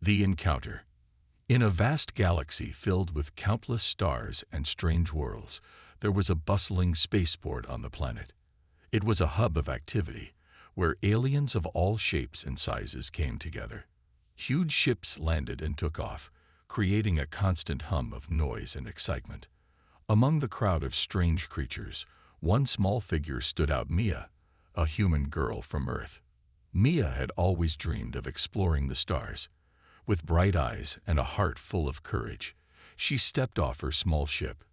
The encounter. In a vast galaxy filled with countless stars and strange worlds, there was a bustling spaceport on the planet. It was a hub of activity, where aliens of all shapes and sizes came together. Huge ships landed and took off, creating a constant hum of noise and excitement. Among the crowd of strange creatures, one small figure stood out: Mia, a human girl from Earth. Mia had always dreamed of exploring the stars. With bright eyes and a heart full of courage, she stepped off her small ship.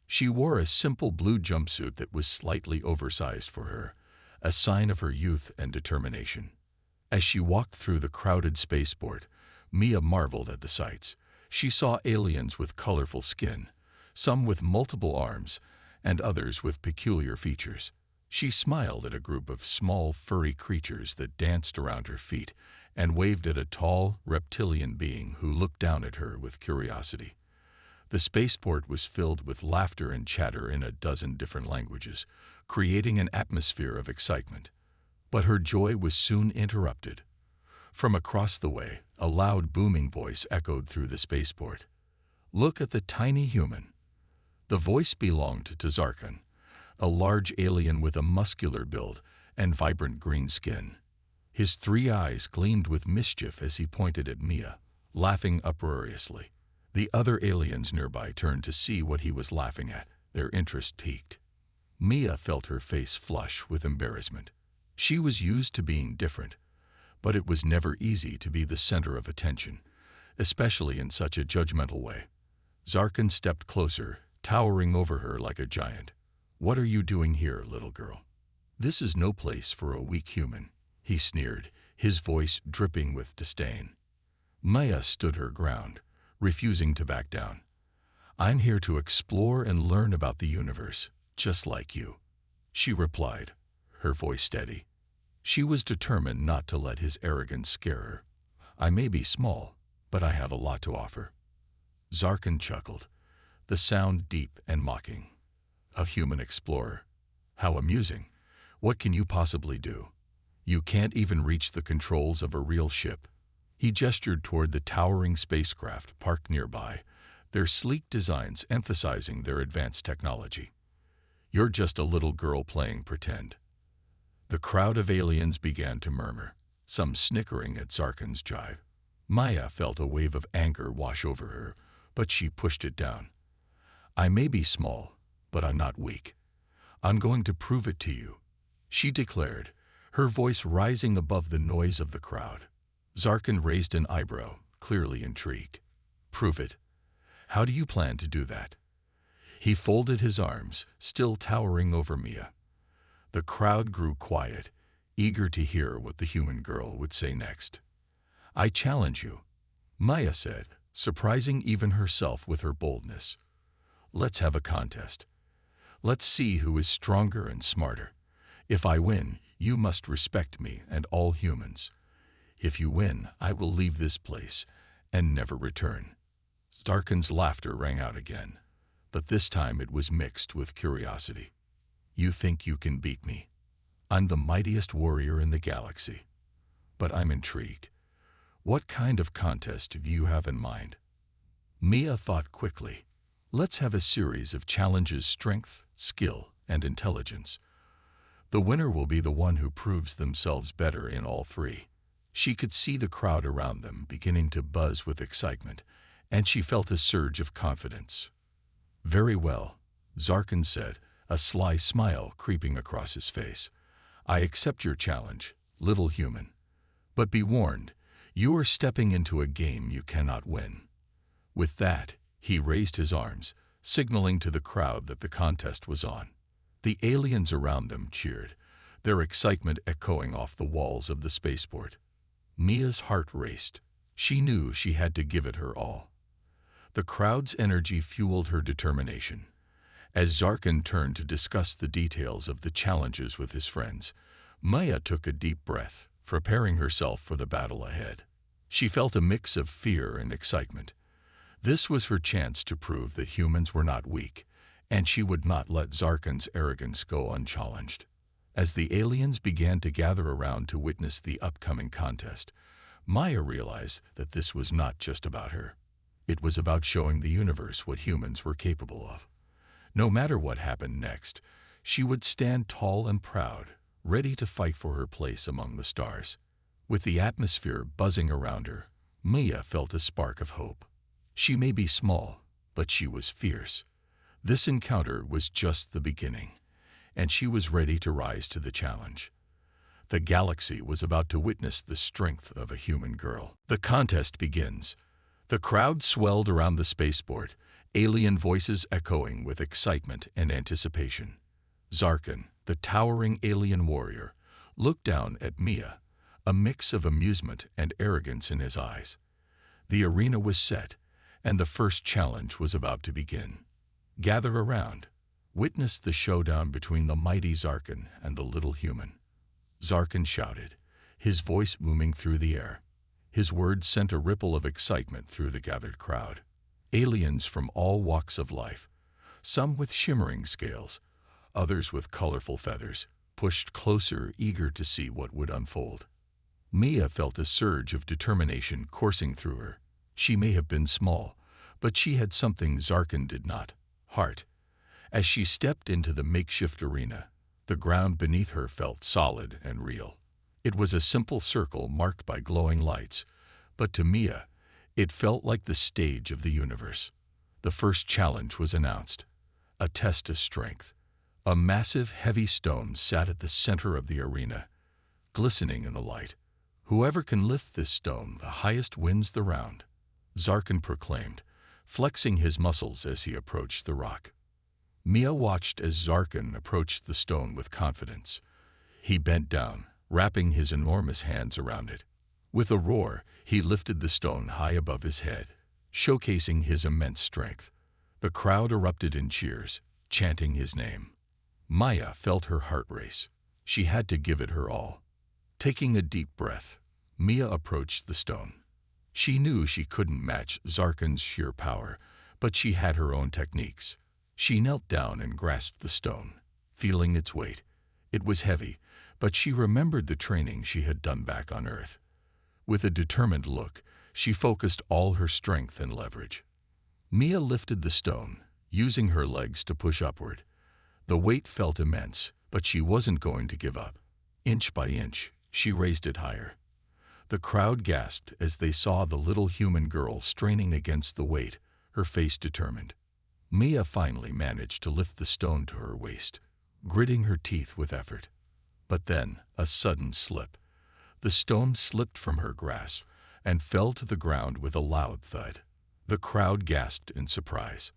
She wore a simple blue jumpsuit that was slightly oversized for her, a sign of her youth and determination. As she walked through the crowded spaceport, Mia marveled at the sights. She saw aliens with colorful skin, some with multiple arms, and others with peculiar features. She smiled at a group of small, furry creatures that danced around her feet and waved at a tall, reptilian being who looked down at her with curiosity. The spaceport was filled with laughter and chatter in a dozen different languages, creating an atmosphere of excitement. But her joy was soon interrupted. From across the way, a loud, booming voice echoed through the spaceport. "Look at the tiny human." The voice belonged to Zarkan, a large alien with a muscular build and vibrant green skin. His 3 eyes gleamed with mischief as he pointed at Mia, laughing uproariously. The other aliens nearby turned to see what he was laughing at, their interest piqued. Mia felt her face flush with embarrassment. She was used to being different, but it was never easy to be the center of attention, especially in such a judgmental way. Zarkan stepped closer, towering over her like a giant. "What are you doing here, little girl? This is no place for a weak human," he sneered, his voice dripping with disdain. Mia stood her ground, refusing to back down. "I'm here to explore and learn about the universe, just like you," she replied, her voice steady. She was determined not to let his arrogance scare her. "I may be small, but I have a lot to offer." Zarkan chuckled, the sound deep and mocking. "A human explorer? How amusing. What can you possibly do? You can't even reach the controls of a real ship." He gestured toward the towering spacecraft parked nearby, their sleek designs emphasizing their advanced technology. "You're just a little girl playing pretend." The crowd of aliens began to murmur, some snickering at Zarkan's jibe. Maya felt a wave of anger wash over her, but she pushed it down. "I may be small, but I'm not weak. I'm going to prove it to you," she declared, her voice rising above the noise of the crowd. Zarkan raised an eyebrow, clearly intrigued. "Prove it? How do you plan to do that?" He folded his arms, still towering over Mia. The crowd grew quiet, eager to hear what the human girl would say next. "I challenge you," Maya said, surprising even herself with her boldness. "Let's have a contest. Let's see who is stronger and smarter. If I win, you must respect me and all humans. If you win, I will leave this place and never return." Zarkan's laughter rang out again, but this time it was mixed with curiosity. "You think you can beat me? I'm the mightiest warrior in the galaxy. But I'm intrigued. What kind of contest do you have in mind?" Mia thought quickly. "Let's have a series of challenges: strength, skill, and intelligence. The winner will be the one who proves themselves better in all 3. She could see the crowd around them beginning to buzz with excitement, and she felt a surge of confidence. "Very well," Zarkan said, a sly smile creeping across his face. "I accept your challenge, little human. But be warned, you are stepping into a game you cannot win." With that, he raised his arms, signaling to the crowd that the contest was on. The aliens around them cheered, their excitement echoing off the walls of the spaceport. Mia's heart raced. She knew she had to give it her all. The crowd's energy fueled her determination. As Zarkan turned to discuss the details of the challenges with his friends, Maya took a deep breath, preparing herself for the battle ahead. She felt a mix of fear and excitement. This was her chance to prove that humans were not weak, and she would not let Zarkan's arrogance go unchallenged. As the aliens began to gather around to witness the upcoming contest, Maya realized that this was not just about her. It was about showing the universe what humans were capable of. No matter what happened next, she would stand tall and proud, ready to fight for her place among the stars. With the atmosphere buzzing around her, Maya felt a spark of hope. She may be small, but she was fierce. This encounter was just the beginning, and she was ready to rise to the challenge. The galaxy was about to witness the strength of a human girl. The contest begins. The crowd swelled around the spaceport, alien voices echoing with excitement and anticipation. Zarkan, the towering alien warrior, looked down at Maya, a mix of amusement and arrogance in his eyes. The arena was set, and the first challenge was about to begin. Gather around. Witness the showdown between the mighty Zarkan and the little human. Zarkan shouted, his voice booming through the air. His words sent a ripple of excitement through the gathered crowd. Aliens from all walks of life, some with shimmering scales, others with colorful feathers, pushed closer, eager to see what would unfold. Maya felt a surge of determination coursing through her. She may have been small, but she had something Zarkan did not: heart. As she stepped into the makeshift arena, the ground beneath her felt solid and real. It was a simple circle marked by glowing lights, but to Maya, it felt like the stage of the universe. The first challenge was announced: a test of strength. A massive, heavy stone sat at the center of the arena, glistening in the light. Whoever can lift this stone the highest wins the round, Zarkan proclaimed, flexing his muscles as he approached the rock. Maya watched as Zarkan approached the stone with confidence. He bent down, wrapping his enormous hands around it. With a roar, he lifted the stone high above his head, showcasing his immense strength. The crowd erupted in cheers, chanting his name. Maya felt her heart race. She had to give it her all. Taking a deep breath, Maya approached the stone. She knew she couldn't match Zarkan's sheer power, but she had her own techniques. She knelt down and grasped the stone, feeling its weight. It was heavy, but she remembered the training she had done back on Earth. With a determined look, she focused all her strength and leverage. Maya lifted the stone, using her legs to push upward. The weight felt immense, but she wasn't going to give up. Inch by inch, she raised it higher. The crowd gasped as they saw the little human girl straining against the weight, her face determined. Maya finally managed to lift the stone to her waist, gritting her teeth with effort. But then, a sudden slip. The stone slipped from her grasp and fell to the ground with a loud thud. The crowd gasped in surprise.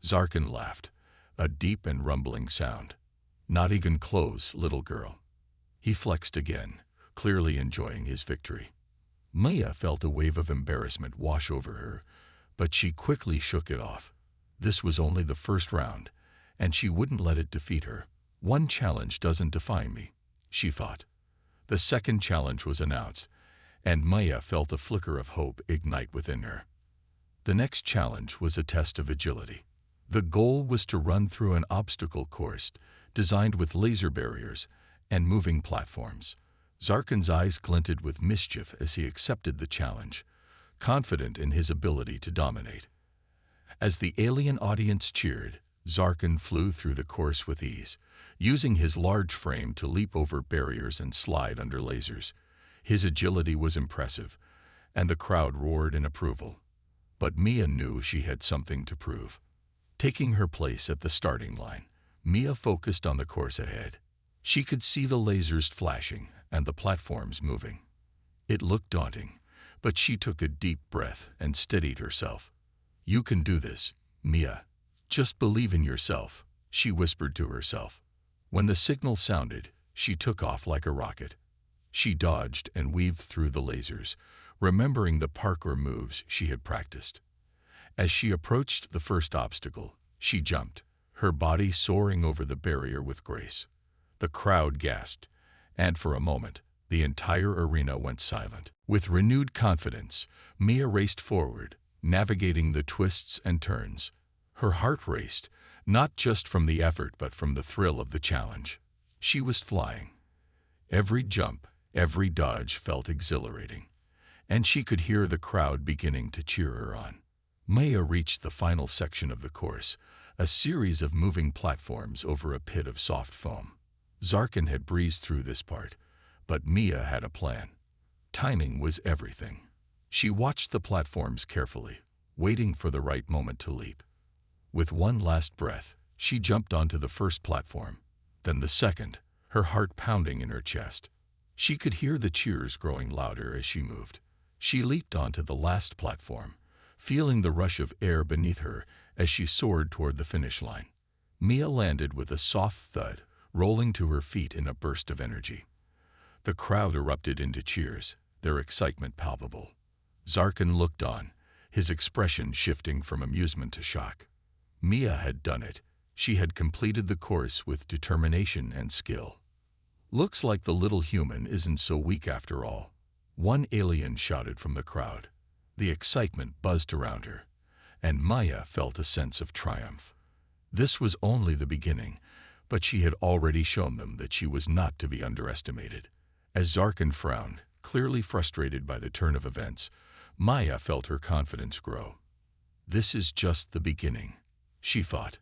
Zarkan laughed, a deep and rumbling sound. Not even close, little girl. He flexed again, clearly enjoying his victory. Maya felt a wave of embarrassment wash over her, but she quickly shook it off. This was only the first round, and she wouldn't let it defeat her. One challenge doesn't define me, she thought. The second challenge was announced, and Maya felt a flicker of hope ignite within her. The next challenge was a test of agility. The goal was to run through an obstacle course designed with laser barriers and moving platforms. Zarkan's eyes glinted with mischief as he accepted the challenge, confident in his ability to dominate. As the alien audience cheered, Zarkan flew through the course with ease, using his large frame to leap over barriers and slide under lasers. His agility was impressive, and the crowd roared in approval. But Maya knew she had something to prove. Taking her place at the starting line, Maya focused on the course ahead. She could see the lasers flashing and the platforms moving. It looked daunting, but she took a deep breath and steadied herself. "You can do this, Maya. Just believe in yourself," she whispered to herself. When the signal sounded, she took off like a rocket. She dodged and weaved through the lasers, remembering the parkour moves she had practiced. As she approached the first obstacle, she jumped, her body soaring over the barrier with grace. The crowd gasped, and for a moment, the entire arena went silent. With renewed confidence, Maya raced forward, navigating the twists and turns. Her heart raced, not just from the effort but from the thrill of the challenge. She was flying. Every jump, every dodge felt exhilarating. and she could hear the crowd beginning to cheer her on. Maya reached the final section of the course, a series of moving platforms over a pit of soft foam. Zarkin had breezed through this part, but Mia had a plan. Timing was everything. She watched the platforms carefully, waiting for the right moment to leap. With one last breath, she jumped onto the first platform, then the second, her heart pounding in her chest. She could hear the cheers growing louder as she moved. She leaped onto the last platform, feeling the rush of air beneath her as she soared toward the finish line. Mia landed with a soft thud, rolling to her feet in a burst of energy. The crowd erupted into cheers, their excitement palpable. Zarkin looked on, his expression shifting from amusement to shock. Mia had done it. She had completed the course with determination and skill. "Looks like the little human isn't so weak after all," one alien shouted from the crowd. The excitement buzzed around her, and Maya felt a sense of triumph. This was only the beginning, but she had already shown them that she was not to be underestimated. As Zarkin frowned, clearly frustrated by the turn of events, Maya felt her confidence grow. "This is just the beginning," she thought.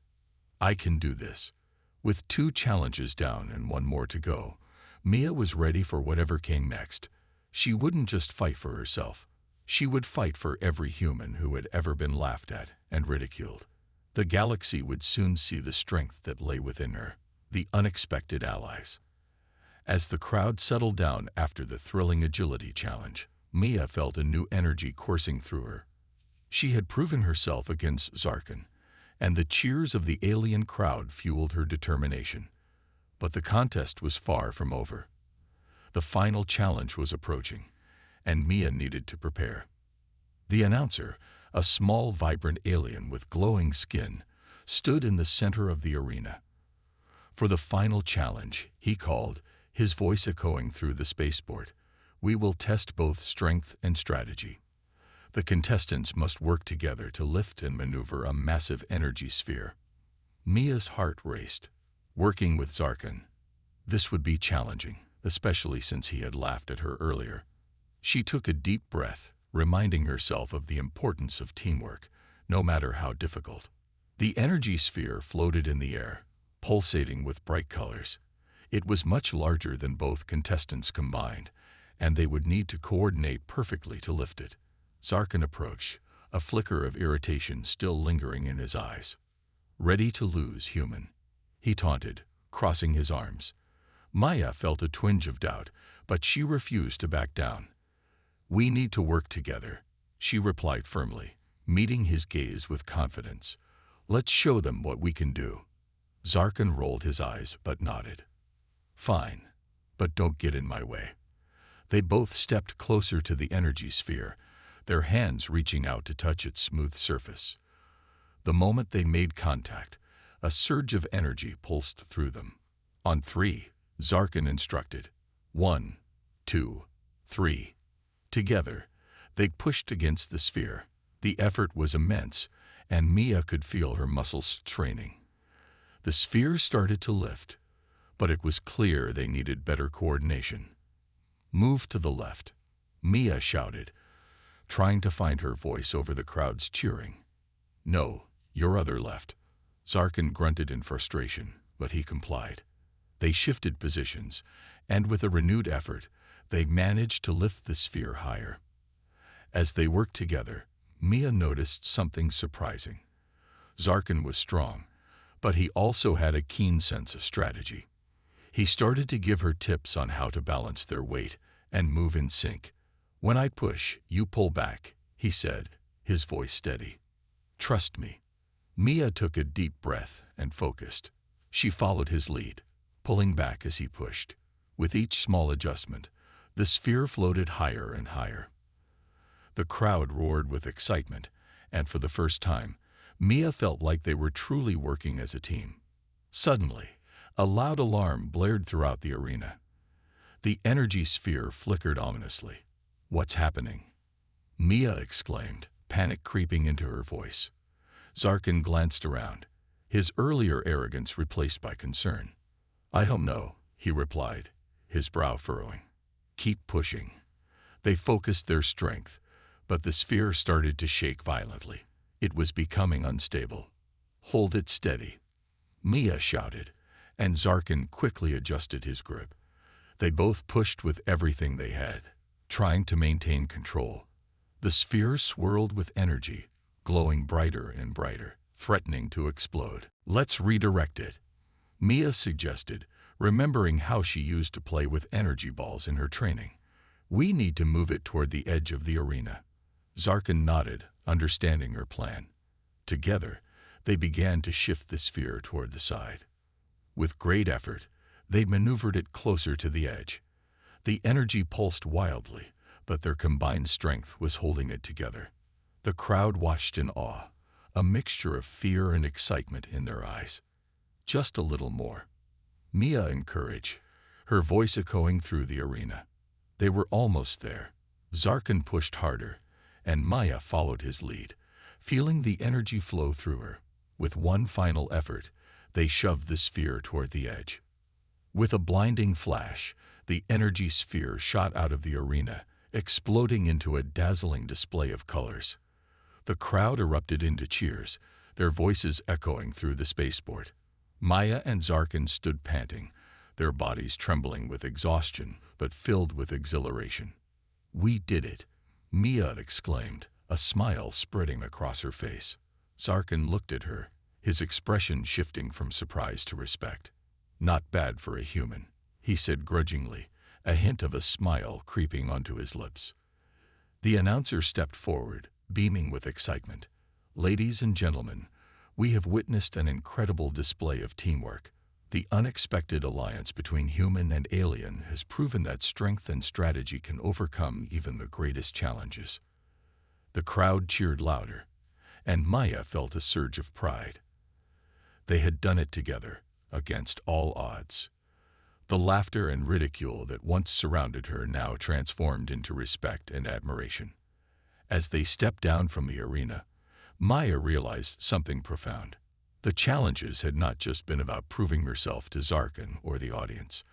"I can do this." With 2 challenges down and 1 more to go, Mia was ready for whatever came next. She wouldn't just fight for herself. She would fight for every human who had ever been laughed at and ridiculed. The galaxy would soon see the strength that lay within her, the unexpected allies. As the crowd settled down after the thrilling agility challenge, Mia felt a new energy coursing through her. She had proven herself against Zarkin, and the cheers of the alien crowd fueled her determination. But the contest was far from over. The final challenge was approaching, and Mia needed to prepare. The announcer, a small, vibrant alien with glowing skin, stood in the center of the arena. For the final challenge, he called, his voice echoing through the spaceport, "We will test both strength and strategy." The contestants must work together to lift and maneuver a massive energy sphere. Mia's heart raced. Working with Zarkin, this would be challenging, especially since he had laughed at her earlier. She took a deep breath, reminding herself of the importance of teamwork, no matter how difficult. The energy sphere floated in the air, pulsating with bright colors. It was much larger than both contestants combined, and they would need to coordinate perfectly to lift it. Zarkin approached, a flicker of irritation still lingering in his eyes. "Ready to lose, human," he taunted, crossing his arms. Maya felt a twinge of doubt, but she refused to back down. "We need to work together," she replied firmly, meeting his gaze with confidence. "Let's show them what we can do." Zarkin rolled his eyes but nodded. "Fine, but don't get in my way." They both stepped closer to the energy sphere, their hands reaching out to touch its smooth surface. The moment they made contact, a surge of energy pulsed through them. "On 3, Zarkin instructed. 1, 2, 3. Together, they pushed against the sphere. The effort was immense, and Mia could feel her muscles straining. The sphere started to lift, but it was clear they needed better coordination. "Move to the left," Mia shouted, trying to find her voice over the crowd's cheering. "No, your other left." Zarkin grunted in frustration, but he complied. They shifted positions, and with a renewed effort, they managed to lift the sphere higher. As they worked together, Mia noticed something surprising. Zarkin was strong, but he also had a keen sense of strategy. He started to give her tips on how to balance their weight and move in sync. "When I push, you pull back," he said, his voice steady. "Trust me." Mia took a deep breath and focused. She followed his lead, pulling back as he pushed. With each small adjustment, the sphere floated higher and higher. The crowd roared with excitement, and for the first time, Mia felt like they were truly working as a team. Suddenly, a loud alarm blared throughout the arena. The energy sphere flickered ominously. "What's happening?" Mia exclaimed, panic creeping into her voice. Zarkin glanced around, his earlier arrogance replaced by concern. "I don't know," he replied, his brow furrowing. "Keep pushing." They focused their strength, but the sphere started to shake violently. It was becoming unstable. "Hold it steady," Mia shouted, and Zarkin quickly adjusted his grip. They both pushed with everything they had, trying to maintain control. The sphere swirled with energy, glowing brighter and brighter, threatening to explode. "Let's redirect it," Mia suggested, remembering how she used to play with energy balls in her training. "We need to move it toward the edge of the arena." Zarkin nodded, understanding her plan. Together, they began to shift the sphere toward the side. With great effort, they maneuvered it closer to the edge. The energy pulsed wildly, but their combined strength was holding it together. The crowd watched in awe, a mixture of fear and excitement in their eyes. "Just a little more," Mia encouraged, her voice echoing through the arena. They were almost there. Zarkin pushed harder, and Maya followed his lead, feeling the energy flow through her. With one final effort, they shoved the sphere toward the edge. With a blinding flash, the energy sphere shot out of the arena, exploding into a dazzling display of colors. The crowd erupted into cheers, their voices echoing through the spaceport. Maya and Zarkin stood panting, their bodies trembling with exhaustion but filled with exhilaration. "We did it," Mia exclaimed, a smile spreading across her face. Zarkin looked at her, his expression shifting from surprise to respect. "Not bad for a human," he said grudgingly, a hint of a smile creeping onto his lips. The announcer stepped forward, beaming with excitement. "Ladies and gentlemen, we have witnessed an incredible display of teamwork. The unexpected alliance between human and alien has proven that strength and strategy can overcome even the greatest challenges." The crowd cheered louder, and Maya felt a surge of pride. They had done it together, against all odds. The laughter and ridicule that once surrounded her now transformed into respect and admiration. As they stepped down from the arena, Maya realized something profound. The challenges had not just been about proving herself to Zarkin or the audience.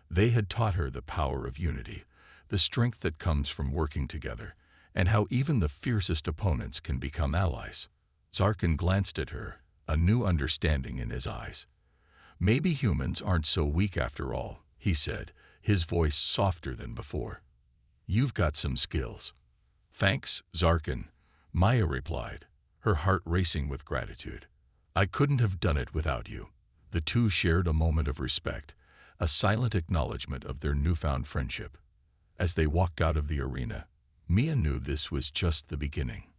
They had taught her the power of unity, the strength that comes from working together, and how even the fiercest opponents can become allies. Zarkin glanced at her, a new understanding in his eyes. "Maybe humans aren't so weak after all," he said, his voice softer than before. "You've got some skills." "Thanks, Zarkin," Maya replied, her heart racing with gratitude. "I couldn't have done it without you." The two shared a moment of respect, a silent acknowledgement of their newfound friendship. As they walked out of the arena, Mia knew this was just the beginning.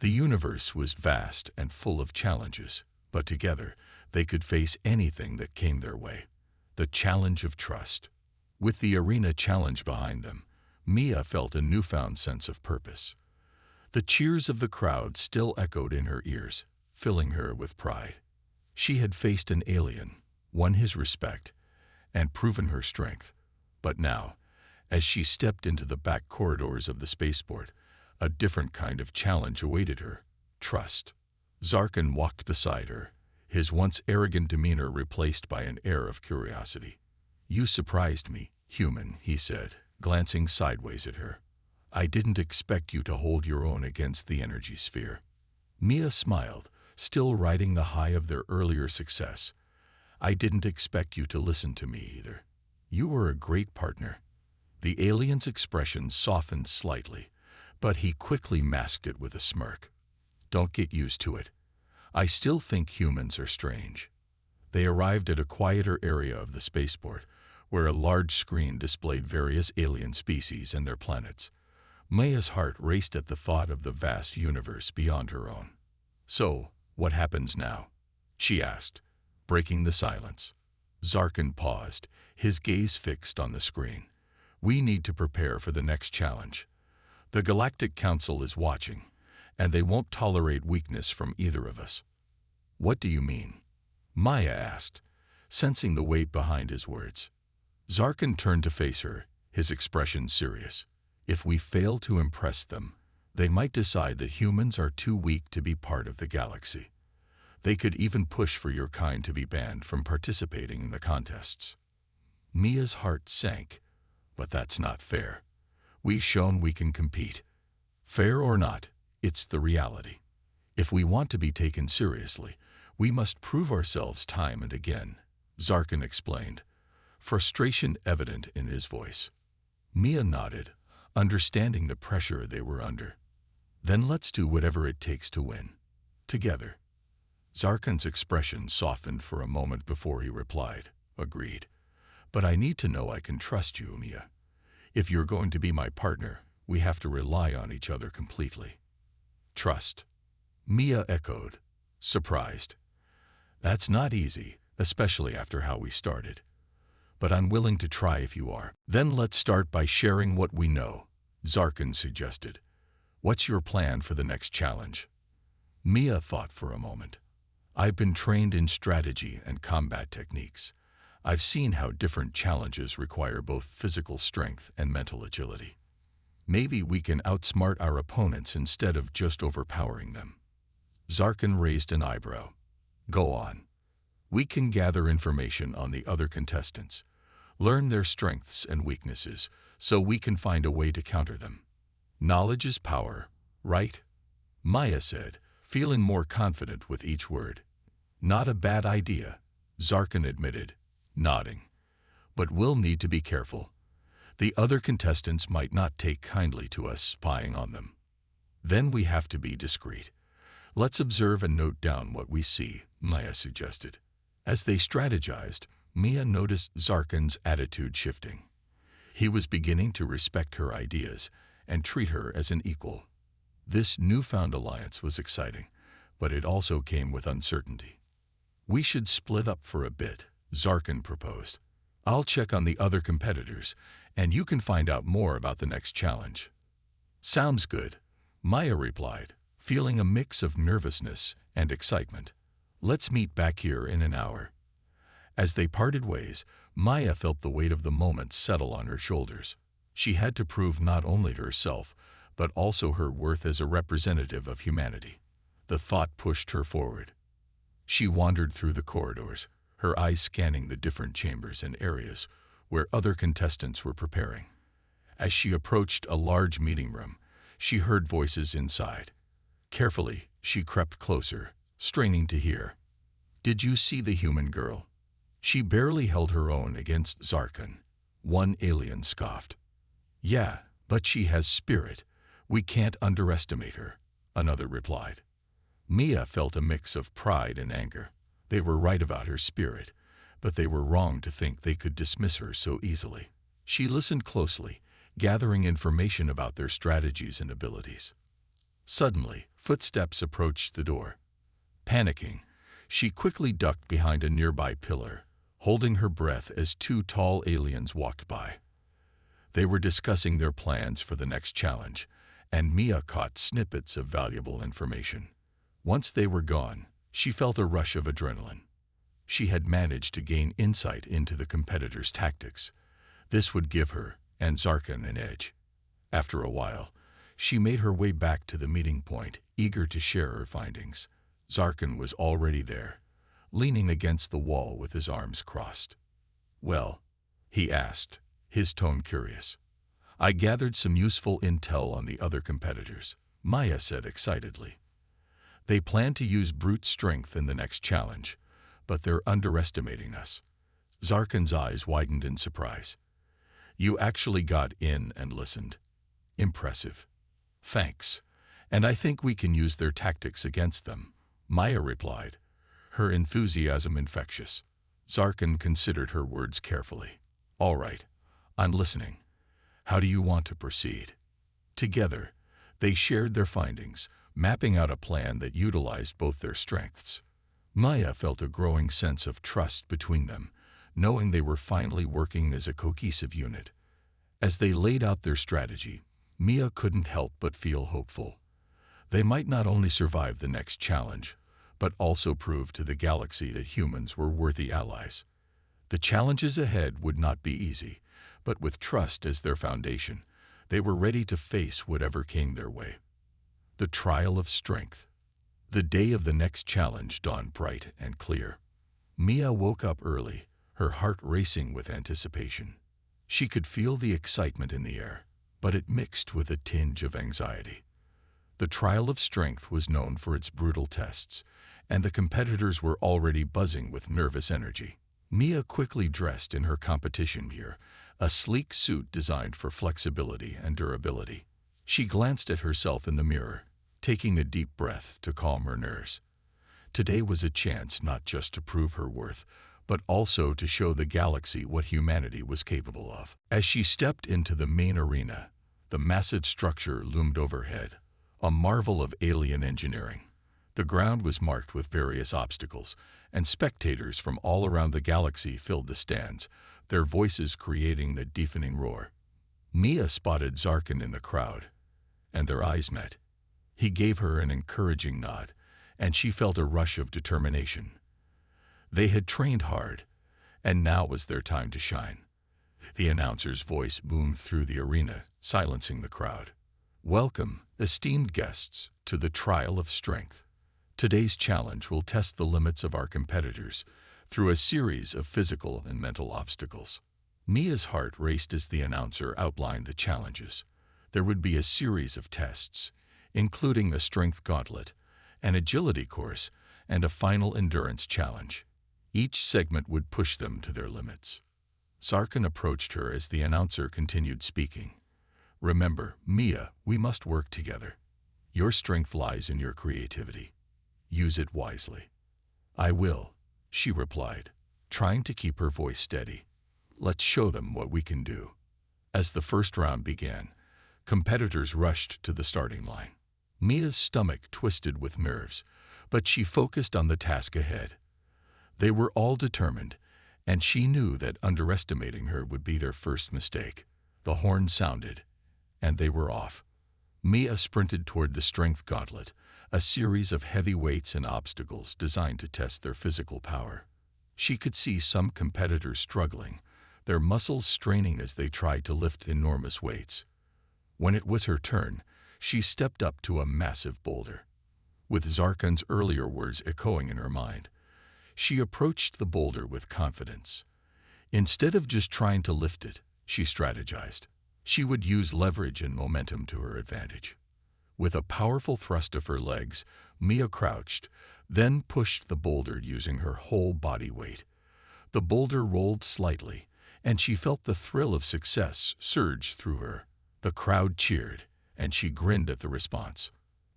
The universe was vast and full of challenges, but together they could face anything that came their way. The challenge of trust. With the arena challenge behind them, Mia felt a newfound sense of purpose. The cheers of the crowd still echoed in her ears, filling her with pride. She had faced an alien, won his respect, and proven her strength. But now, as she stepped into the back corridors of the spaceport, a different kind of challenge awaited her: trust. Zarkin walked beside her, his once arrogant demeanor replaced by an air of curiosity. "You surprised me, human," he said, glancing sideways at her. "I didn't expect you to hold your own against the energy sphere." Mia smiled, still riding the high of their earlier success. "I didn't expect you to listen to me either. You were a great partner." The alien's expression softened slightly, but he quickly masked it with a smirk. "Don't get used to it. I still think humans are strange." They arrived at a quieter area of the spaceport, where a large screen displayed various alien species and their planets. Maya's heart raced at the thought of the vast universe beyond her own. "So, what happens now?" she asked, breaking the silence. Zarkin paused, his gaze fixed on the screen. "We need to prepare for the next challenge. The Galactic Council is watching, and they won't tolerate weakness from either of us." "What do you mean?" Maya asked, sensing the weight behind his words. Zarkin turned to face her, his expression serious. "If we fail to impress them, they might decide that humans are too weak to be part of the galaxy. They could even push for your kind to be banned from participating in the contests." Mia's heart sank. "But that's not fair. We've shown we can compete. Fair or not, it's the reality. If we want to be taken seriously, we must prove ourselves time and again, Zarkin explained, frustration evident in his voice. Mia nodded, understanding the pressure they were under. Then let's do whatever it takes to win. Together. Zarkin's expression softened for a moment before he replied, agreed. But I need to know I can trust you, Mia. If you're going to be my partner, we have to rely on each other completely. Trust. Mia echoed, surprised. That's not easy, especially after how we started. But I'm willing to try if you are. Then let's start by sharing what we know, Zarkin suggested. What's your plan for the next challenge? Mia thought for a moment. I've been trained in strategy and combat techniques. I've seen how different challenges require both physical strength and mental agility. Maybe we can outsmart our opponents instead of just overpowering them. Zarkin raised an eyebrow. Go on. We can gather information on the other contestants, learn their strengths and weaknesses, so we can find a way to counter them. Knowledge is power, right? Maya said, feeling more confident with each word. Not a bad idea, Zarkin admitted, nodding. But we'll need to be careful. The other contestants might not take kindly to us spying on them. Then we have to be discreet. Let's observe and note down what we see, Maya suggested. As they strategized, Mia noticed Zarkin's attitude shifting. He was beginning to respect her ideas and treat her as an equal. This newfound alliance was exciting, but it also came with uncertainty. We should split up for a bit, Zarkin proposed. I'll check on the other competitors, and you can find out more about the next challenge. Sounds good, Maya replied, feeling a mix of nervousness and excitement. Let's meet back here in an hour. As they parted ways, Maya felt the weight of the moment settle on her shoulders. She had to prove not only herself, but also her worth as a representative of humanity. The thought pushed her forward. She wandered through the corridors, her eyes scanning the different chambers and areas where other contestants were preparing. As she approached a large meeting room, she heard voices inside. Carefully, she crept closer, straining to hear. Did you see the human girl? She barely held her own against Zarkin. One alien scoffed. Yeah, but she has spirit. We can't underestimate her, another replied. Mia felt a mix of pride and anger. They were right about her spirit, but they were wrong to think they could dismiss her so easily. She listened closely, gathering information about their strategies and abilities. Suddenly, footsteps approached the door. Panicking, she quickly ducked behind a nearby pillar, holding her breath as two tall aliens walked by. They were discussing their plans for the next challenge, and Mia caught snippets of valuable information. Once they were gone, she felt a rush of adrenaline. She had managed to gain insight into the competitors' tactics. This would give her and Zarkin an edge. After a while, she made her way back to the meeting point, eager to share her findings. Zarkin was already there, leaning against the wall with his arms crossed. Well, he asked, his tone curious. I gathered some useful intel on the other competitors, Maya said excitedly. They plan to use brute strength in the next challenge, but they're underestimating us. Zarkin's eyes widened in surprise. You actually got in and listened. Impressive. Thanks. And I think we can use their tactics against them, Maya replied, her enthusiasm infectious. Zarkin considered her words carefully. All right, I'm listening. How do you want to proceed? Together, they shared their findings, mapping out a plan that utilized both their strengths. Maya felt a growing sense of trust between them, knowing they were finally working as a cohesive unit. As they laid out their strategy, Mia couldn't help but feel hopeful. They might not only survive the next challenge, but also prove to the galaxy that humans were worthy allies. The challenges ahead would not be easy, but with trust as their foundation, they were ready to face whatever came their way. The trial of strength. The day of the next challenge dawned bright and clear. Mia woke up early, her heart racing with anticipation. She could feel the excitement in the air. but it mixed with a tinge of anxiety. The trial of strength was known for its brutal tests, and the competitors were already buzzing with nervous energy. Mia quickly dressed in her competition gear, a sleek suit designed for flexibility and durability. She glanced at herself in the mirror, taking a deep breath to calm her nerves. Today was a chance not just to prove her worth, but also to show the galaxy what humanity was capable of. As she stepped into the main arena, the massive structure loomed overhead, a marvel of alien engineering. The ground was marked with various obstacles, and spectators from all around the galaxy filled the stands, their voices creating a deafening roar. Mia spotted Zarkin in the crowd, and their eyes met. He gave her an encouraging nod, and she felt a rush of determination. They had trained hard, and now was their time to shine. The announcer's voice boomed through the arena, silencing the crowd. Welcome, esteemed guests, to the trial of strength. Today's challenge will test the limits of our competitors through a series of physical and mental obstacles. Mia's heart raced as the announcer outlined the challenges. There would be a series of tests, including a strength gauntlet, an agility course, and a final endurance challenge. Each segment would push them to their limits. Zarkin approached her as the announcer continued speaking. Remember, Mia, we must work together. Your strength lies in your creativity. Use it wisely. I will, she replied, trying to keep her voice steady. Let's show them what we can do. As the first round began, competitors rushed to the starting line. Mia's stomach twisted with nerves, but she focused on the task ahead. They were all determined, and she knew that underestimating her would be their first mistake. The horn sounded, and they were off. Mia sprinted toward the strength gauntlet, a series of heavy weights and obstacles designed to test their physical power. She could see some competitors struggling, their muscles straining as they tried to lift enormous weights. When it was her turn, she stepped up to a massive boulder. With Zarkin's earlier words echoing in her mind, she approached the boulder with confidence. Instead of just trying to lift it, she strategized. She would use leverage and momentum to her advantage. With a powerful thrust of her legs, Mia crouched, then pushed the boulder using her whole body weight. The boulder rolled slightly, and she felt the thrill of success surge through her. The crowd cheered, and she grinned at the response.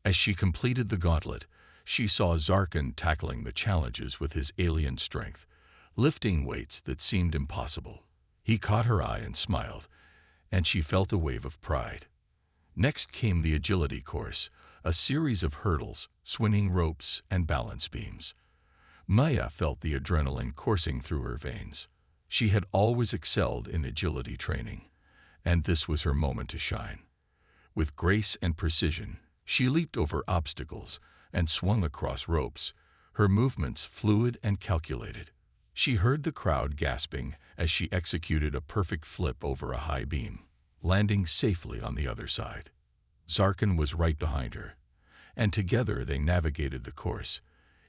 As she completed the gauntlet, she saw Zarkin tackling the challenges with his alien strength, lifting weights that seemed impossible. He caught her eye and smiled, and she felt a wave of pride. Next came the agility course, a series of hurdles, swinging ropes, and balance beams. Mia felt the adrenaline coursing through her veins. She had always excelled in agility training, and this was her moment to shine. With grace and precision, she leaped over obstacles and swung across ropes, her movements fluid and calculated. She heard the crowd gasping as she executed a perfect flip over a high beam, landing safely on the other side. Zarkin was right behind her, and together they navigated the course,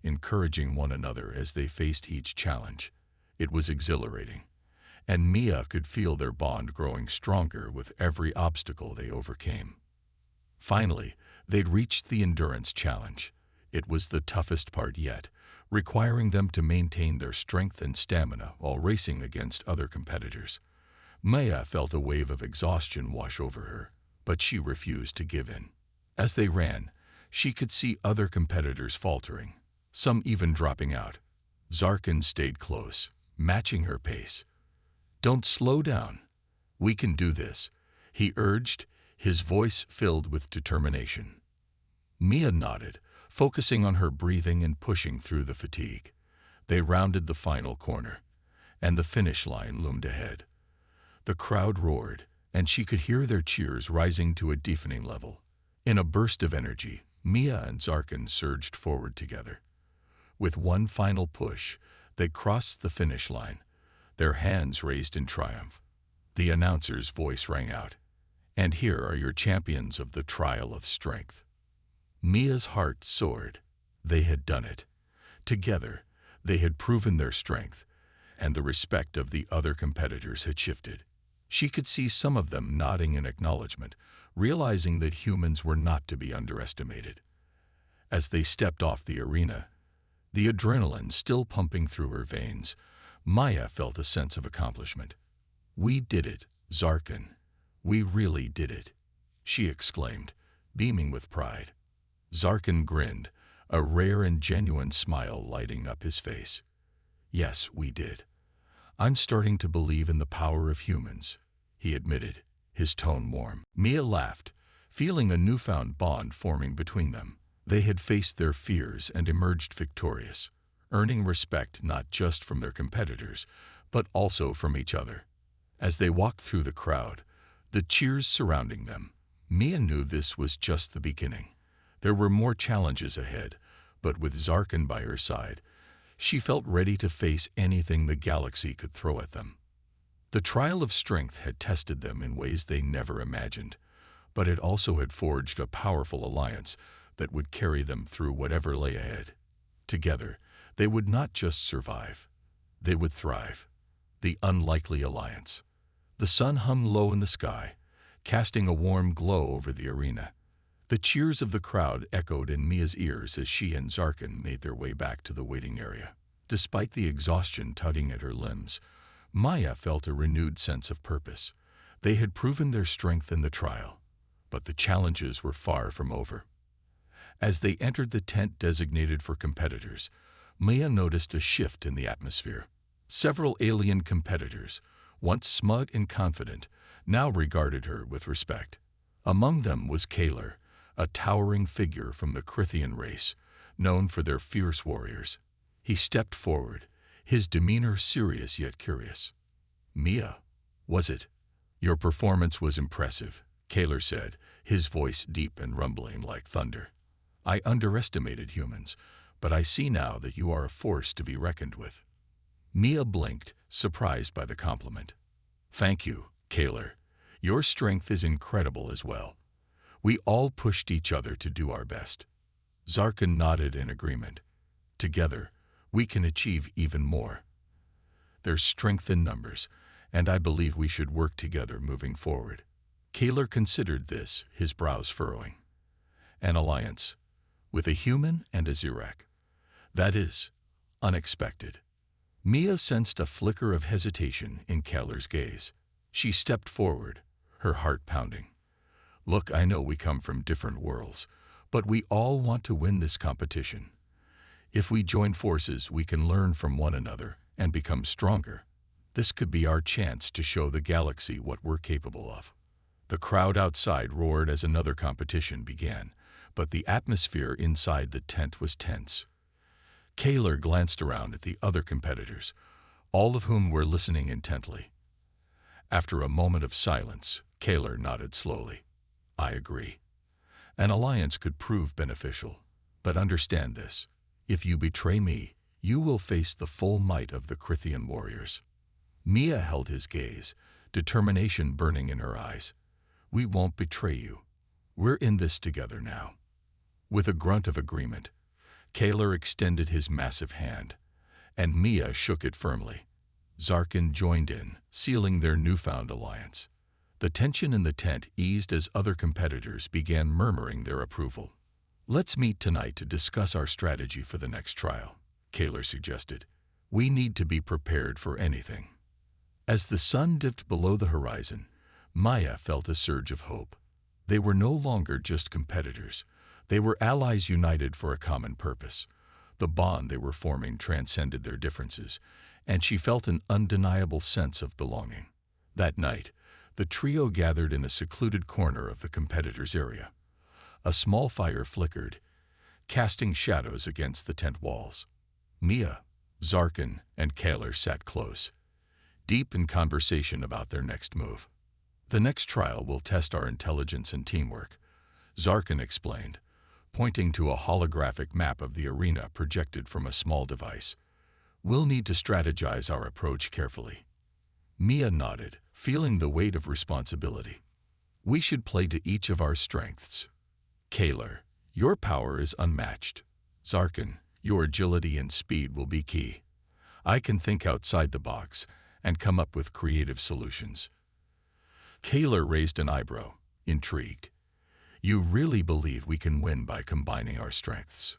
encouraging one another as they faced each challenge. It was exhilarating, and Mia could feel their bond growing stronger with every obstacle they overcame. Finally, they'd reached the endurance challenge. It was the toughest part yet, requiring them to maintain their strength and stamina while racing against other competitors. Mia felt a wave of exhaustion wash over her, but she refused to give in. As they ran, she could see other competitors faltering, some even dropping out. Zarkin stayed close, matching her pace. "Don't slow down. We can do this," he urged, his voice filled with determination. Mia nodded, focusing on her breathing and pushing through the fatigue. They rounded the final corner, and the finish line loomed ahead. The crowd roared, and she could hear their cheers rising to a deafening level. In a burst of energy, Mia and Zarkin surged forward together. With one final push, they crossed the finish line, their hands raised in triumph. The announcer's voice rang out, "And here are your champions of the trial of strength." Mia's heart soared. They had done it. Together, they had proven their strength, and the respect of the other competitors had shifted. She could see some of them nodding in acknowledgement, realizing that humans were not to be underestimated. As they stepped off the arena, the adrenaline still pumping through her veins, Maya felt a sense of accomplishment. "We did it, Zarkin. We really did it," she exclaimed, beaming with pride. Zarkin grinned, a rare and genuine smile lighting up his face. "Yes, we did. I'm starting to believe in the power of humans," he admitted, his tone warm. Mia laughed, feeling a newfound bond forming between them. They had faced their fears and emerged victorious, earning respect not just from their competitors, but also from each other. As they walked through the crowd, the cheers surrounding them, Mia knew this was just the beginning. There were more challenges ahead, but with Zarkin by her side, she felt ready to face anything the galaxy could throw at them. The trial of strength had tested them in ways they never imagined, but it also had forged a powerful alliance that would carry them through whatever lay ahead. Together, they would not just survive, they would thrive. The unlikely alliance. The sun hung low in the sky, casting a warm glow over the arena. The cheers of the crowd echoed in Mia's ears as she and Zarkin made their way back to the waiting area. Despite the exhaustion tugging at her limbs, Maya felt a renewed sense of purpose. They had proven their strength in the trial, but the challenges were far from over. As they entered the tent designated for competitors, Mia noticed a shift in the atmosphere. Several alien competitors, once smug and confident, now regarded her with respect. Among them was Kaler, a towering figure from the Crithian race, known for their fierce warriors. He stepped forward, his demeanor serious yet curious. "Mia, was it? Your performance was impressive," Kaler said, his voice deep and rumbling like thunder. "I underestimated humans, but I see now that you are a force to be reckoned with." Mia blinked, surprised by the compliment. "Thank you, Kaler. Your strength is incredible as well. We all pushed each other to do our best." Zarkin nodded in agreement. "Together, we can achieve even more. There's strength in numbers, and I believe we should work together moving forward." Kaler considered this, his brows furrowing. "An alliance, with a human and a Zirak. That is unexpected." Mia sensed a flicker of hesitation in Kaler's gaze. She stepped forward, her heart pounding. "Look, I know we come from different worlds, but we all want to win this competition. If we join forces, we can learn from one another and become stronger. This could be our chance to show the galaxy what we're capable of." The crowd outside roared as another competition began, but the atmosphere inside the tent was tense. Kaler glanced around at the other competitors, all of whom were listening intently. After a moment of silence, Kaler nodded slowly. "I agree. An alliance could prove beneficial, but understand this. If you betray me, you will face the full might of the Crithian warriors." Mia held his gaze, determination burning in her eyes. "We won't betray you. We're in this together now." With a grunt of agreement, Kaler extended his massive hand, and Mia shook it firmly. Zarkin joined in, sealing their newfound alliance. The tension in the tent eased as other competitors began murmuring their approval. "Let's meet tonight to discuss our strategy for the next trial," Kaler suggested. "We need to be prepared for anything." As the sun dipped below the horizon, Maya felt a surge of hope. They were no longer just competitors. They were allies united for a common purpose. The bond they were forming transcended their differences, and she felt an undeniable sense of belonging. That night, the trio gathered in a secluded corner of the competitors' area. A small fire flickered, casting shadows against the tent walls. Mia, Zarkin, and Kaler sat close, deep in conversation about their next move. "The next trial will test our intelligence and teamwork," Zarkin explained, pointing to a holographic map of the arena projected from a small device. "We'll need to strategize our approach carefully." Mia nodded, feeling the weight of responsibility. "We should play to each of our strengths. Kaler, your power is unmatched. Zarkin, your agility and speed will be key. I can think outside the box and come up with creative solutions. Kaler raised an eyebrow, intrigued. You really believe we can win by combining our strengths?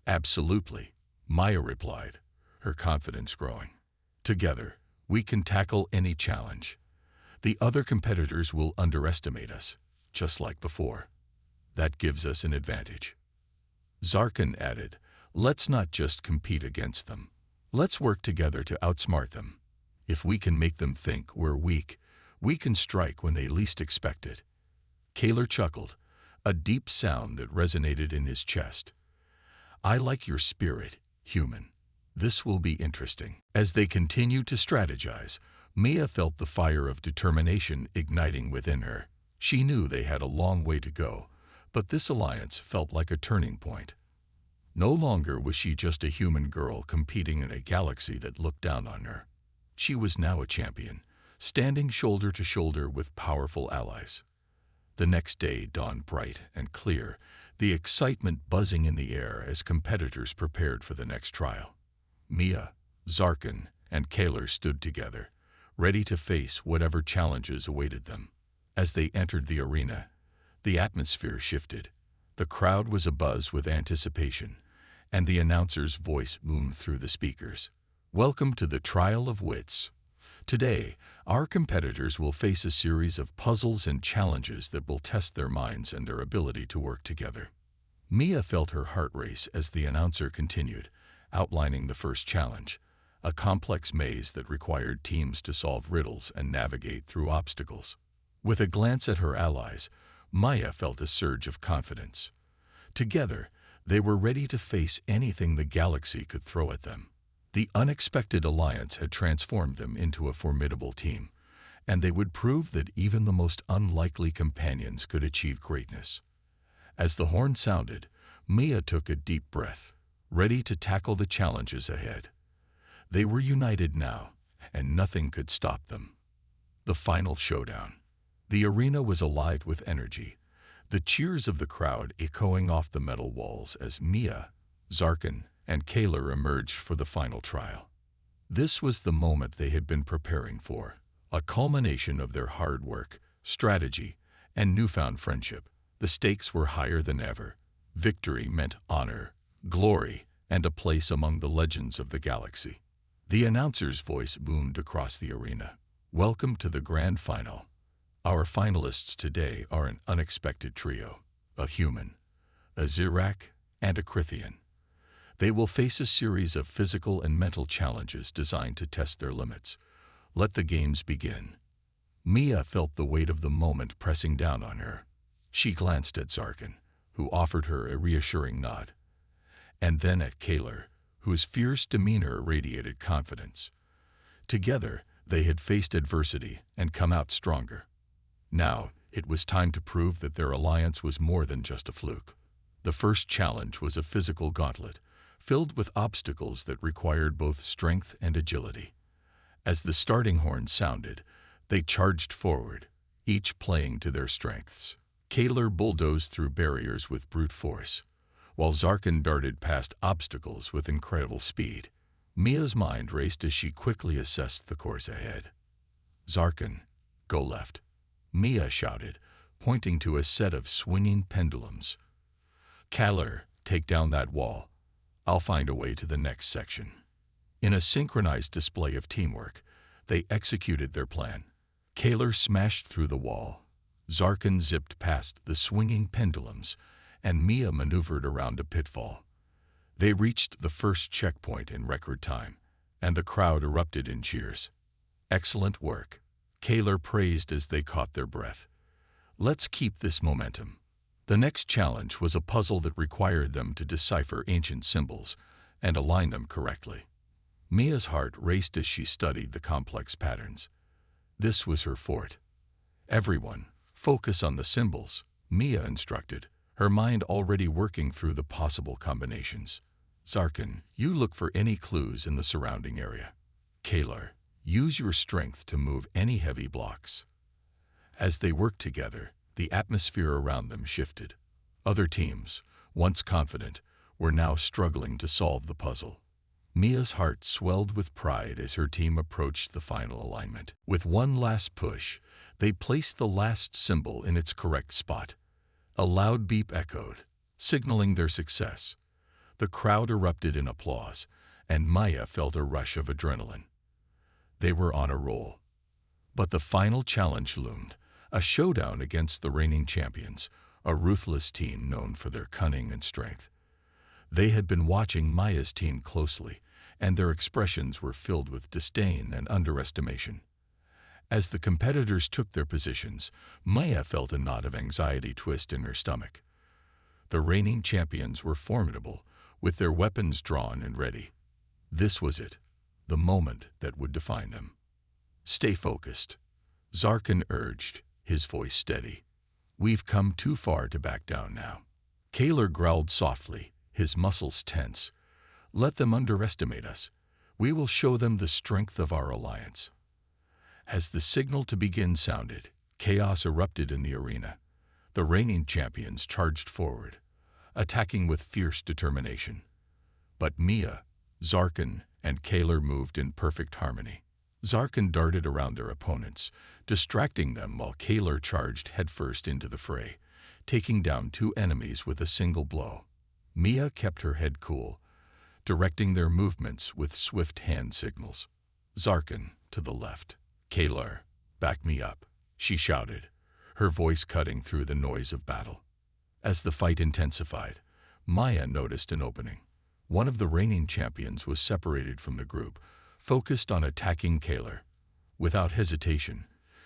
Absolutely, Maya replied, her confidence growing. Together, we can tackle any challenge. The other competitors will underestimate us, just like before. That gives us an advantage. Zarkin added, let's not just compete against them. Let's work together to outsmart them. If we can make them think we're weak, we can strike when they least expect it. Kaler chuckled, a deep sound that resonated in his chest. I like your spirit, human. This will be interesting. As they continued to strategize, Mia felt the fire of determination igniting within her. She knew they had a long way to go, but this alliance felt like a turning point. No longer was she just a human girl competing in a galaxy that looked down on her. She was now a champion, standing shoulder to shoulder with powerful allies. The next day dawned bright and clear, the excitement buzzing in the air as competitors prepared for the next trial. Mia, Zarkin, and Kaler stood together, ready to face whatever challenges awaited them. As they entered the arena, the atmosphere shifted. The crowd was abuzz with anticipation, and the announcer's voice boomed through the speakers. Welcome to the Trial of Wits. Today, our competitors will face a series of puzzles and challenges that will test their minds and their ability to work together. Mia felt her heart race as the announcer continued, outlining the first challenge, a complex maze that required teams to solve riddles and navigate through obstacles. With a glance at her allies, Maya felt a surge of confidence. Together, they were ready to face anything the galaxy could throw at them. The unexpected alliance had transformed them into a formidable team, and they would prove that even the most unlikely companions could achieve greatness. As the horn sounded, Mia took a deep breath, ready to tackle the challenges ahead. They were united now, and nothing could stop them. The final showdown. The arena was alive with energy, the cheers of the crowd echoing off the metal walls as Mia, Zarkin, and Kaler emerged for the final trial. This was the moment they had been preparing for, a culmination of their hard work, strategy, and newfound friendship. The stakes were higher than ever. Victory meant honor, glory, and a place among the legends of the galaxy. The announcer's voice boomed across the arena. Welcome to the grand final. Our finalists today are an unexpected trio, a human, a Zirak, and a Crithian. They will face a series of physical and mental challenges designed to test their limits. Let the games begin. Mia felt the weight of the moment pressing down on her. She glanced at Zarkin, who offered her a reassuring nod, and then at Kaler, whose fierce demeanor radiated confidence. Together, they had faced adversity and come out stronger. Now, it was time to prove that their alliance was more than just a fluke. The first challenge was a physical gauntlet, filled with obstacles that required both strength and agility. As the starting horn sounded, they charged forward, each playing to their strengths. Kaler bulldozed through barriers with brute force, while Zarkin darted past obstacles with incredible speed. Mia's mind raced as she quickly assessed the course ahead. Zarkin, go left, Mia shouted, pointing to a set of swinging pendulums. Kaler, take down that wall. I'll find a way to the next section. In a synchronized display of teamwork, they executed their plan. Kaler smashed through the wall. Zarkin zipped past the swinging pendulums, and Mia maneuvered around a pitfall. They reached the first checkpoint in record time, and the crowd erupted in cheers. Excellent work, Kaler praised as they caught their breath. Let's keep this momentum. The next challenge was a puzzle that required them to decipher ancient symbols and align them correctly. Mia's heart raced as she studied the complex patterns. This was her forte. Everyone, focus on the symbols, Mia instructed, her mind already working through the possible combinations. Zarkin, you look for any clues in the surrounding area. Kaler, use your strength to move any heavy blocks. As they worked together, the atmosphere around them shifted. Other teams, once confident, were now struggling to solve the puzzle. Mia's heart swelled with pride as her team approached the final alignment. With one last push, they placed the last symbol in its correct spot. A loud beep echoed, signaling their success. The crowd erupted in applause, and Maya felt a rush of adrenaline. They were on a roll. But the final challenge loomed, a showdown against the reigning champions, a ruthless team known for their cunning and strength. They had been watching Maya's team closely, and their expressions were filled with disdain and underestimation. As the competitors took their positions, Maya felt a knot of anxiety twist in her stomach. The reigning champions were formidable, with their weapons drawn and ready. This was it, the moment that would define them. "Stay focused," Zarkin urged, his voice steady. "We've come too far to back down now." Kaler growled softly, his muscles tense. "Let them underestimate us. We will show them the strength of our alliance." As the signal to begin sounded, chaos erupted in the arena. The reigning champions charged forward, attacking with fierce determination. But Mia, Zarkin, and Kaler moved in perfect harmony. Zarkin darted around their opponents, distracting them while Kaler charged headfirst into the fray, taking down two enemies with a single blow. Mia kept her head cool, directing their movements with swift hand signals. "Zarkin, to the left. Kaler, back me up," she shouted, her voice cutting through the noise of battle. As the fight intensified, Maya noticed an opening. One of the reigning champions was separated from the group, focused on attacking Kaler. Without hesitation,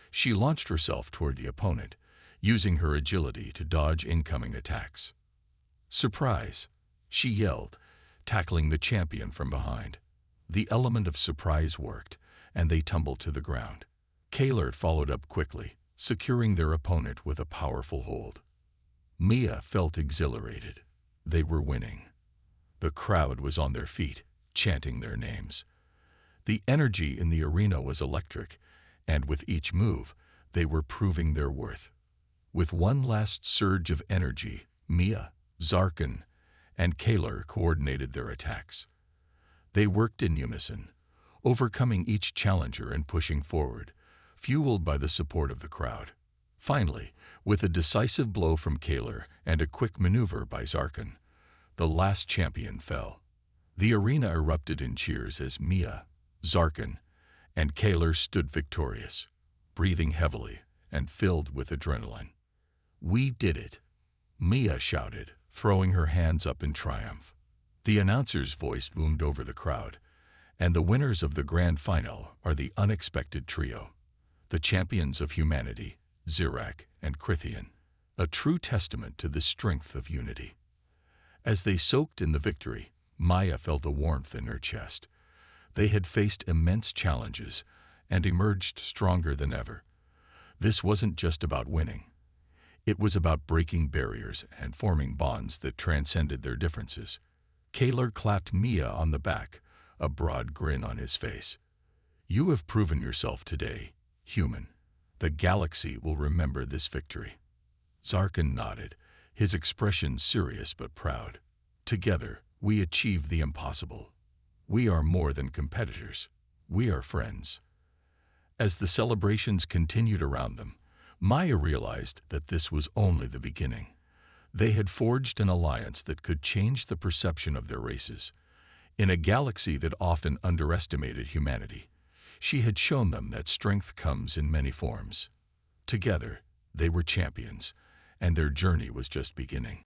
she launched herself toward the opponent, using her agility to dodge incoming attacks. "Surprise!" she yelled, tackling the champion from behind. The element of surprise worked, and they tumbled to the ground. Kaler followed up quickly, securing their opponent with a powerful hold. Mia felt exhilarated. They were winning. The crowd was on their feet, chanting their names. The energy in the arena was electric, and with each move, they were proving their worth. With one last surge of energy, Mia, Zarkin, and Kaler coordinated their attacks. They worked in unison, overcoming each challenger and pushing forward, fueled by the support of the crowd. Finally, with a decisive blow from Kaler and a quick maneuver by Zarkin, the last champion fell. The arena erupted in cheers as Mia, Zarkin, and Kaler stood victorious, breathing heavily and filled with adrenaline. "We did it," Mia shouted, throwing her hands up in triumph. The announcer's voice boomed over the crowd, and the winners of the grand final are the unexpected trio, the champions of humanity, Zirak and Krithian, a true testament to the strength of unity. As they soaked in the victory, Maya felt a warmth in her chest. They had faced immense challenges and emerged stronger than ever. This wasn't just about winning. It was about breaking barriers and forming bonds that transcended their differences. Kaler clapped Mia on the back, a broad grin on his face. "You have proven yourself today, human. The galaxy will remember this victory." Zarkin nodded, his expression serious but proud. "Together, we achieved the impossible. We are more than competitors. We are friends." As the celebrations continued around them, Maya realized that this was only the beginning. They had forged an alliance that could change the perception of their races. In a galaxy that often underestimated humanity, she had shown them that strength comes in many forms. Together, they were champions, and their journey was just beginning.